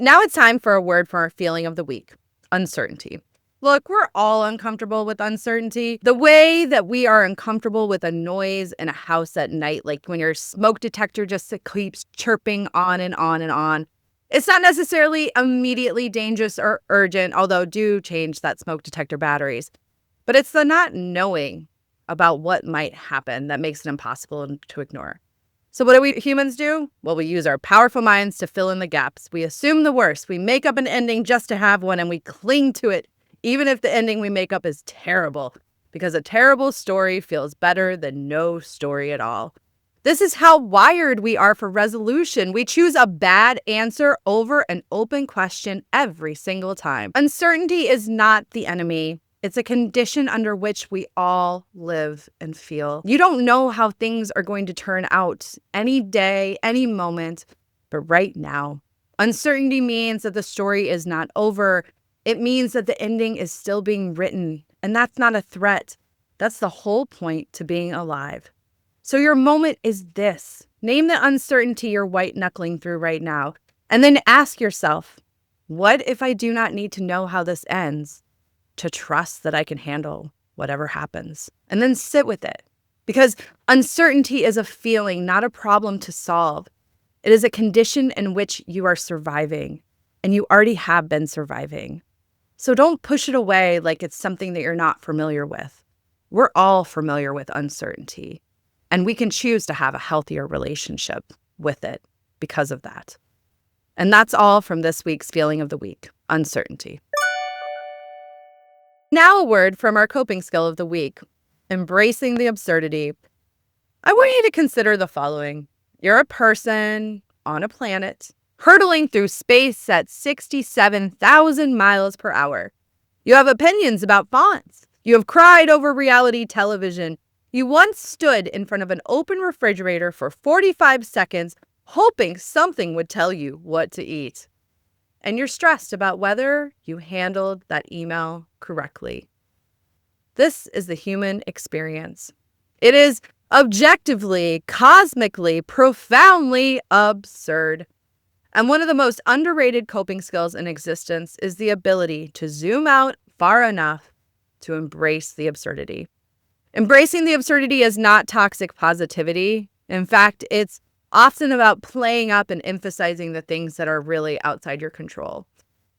Now it's time for a word for our feeling of the week: uncertainty. Look, we're all uncomfortable with uncertainty. The way that we are uncomfortable with a noise in a house at night, like when your smoke detector just keeps chirping on and on and on. It's not necessarily immediately dangerous or urgent, although do change that smoke detector batteries. But it's the not knowing about what might happen that makes it impossible to ignore. So what do we humans do? Well, we use our powerful minds to fill in the gaps. We assume the worst. We make up an ending just to have one, and we cling to it, even if the ending we make up is terrible, because a terrible story feels better than no story at all. This is how wired we are for resolution. We choose a bad answer over an open question every single time. Uncertainty is not the enemy. It's a condition under which we all live and feel. You don't know how things are going to turn out any day, any moment, but right now. Uncertainty means that the story is not over. It means that the ending is still being written, and that's not a threat. That's the whole point to being alive. So your moment is this. Name the uncertainty you're white-knuckling through right now, and then ask yourself, what if I do not need to know how this ends to trust that I can handle whatever happens? And then sit with it, because uncertainty is a feeling, not a problem to solve. It is a condition in which you are surviving, and you already have been surviving. So don't push it away like it's something that you're not familiar with. We're all familiar with uncertainty, and we can choose to have a healthier relationship with it because of that. And that's all from this week's Feeling of the Week: uncertainty. Now a word from our coping skill of the week: embracing the absurdity. I want you to consider the following. You're a person on a planet hurtling through space at 67,000 miles per hour. You have opinions about fonts. You have cried over reality television. You once stood in front of an open refrigerator for 45 seconds, hoping something would tell you what to eat. And you're stressed about whether you handled that email correctly. This is the human experience. It is objectively, cosmically, profoundly absurd. And one of the most underrated coping skills in existence is the ability to zoom out far enough to embrace the absurdity. Embracing the absurdity is not toxic positivity. In fact, it's often about playing up and emphasizing the things that are really outside your control.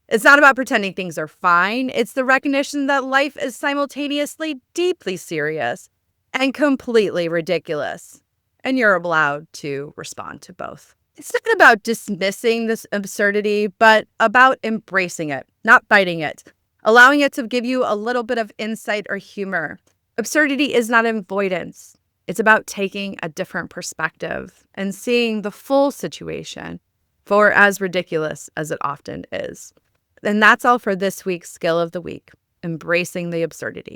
It's not about pretending things are fine. It's the recognition that life is simultaneously deeply serious and completely ridiculous. And you're allowed to respond to both. It's not about dismissing this absurdity, but about embracing it, not fighting it, allowing it to give you a little bit of insight or humor. Absurdity is not avoidance. It's about taking a different perspective and seeing the full situation for as ridiculous as it often is. And that's all for this week's Skill of the Week: embracing the absurdity.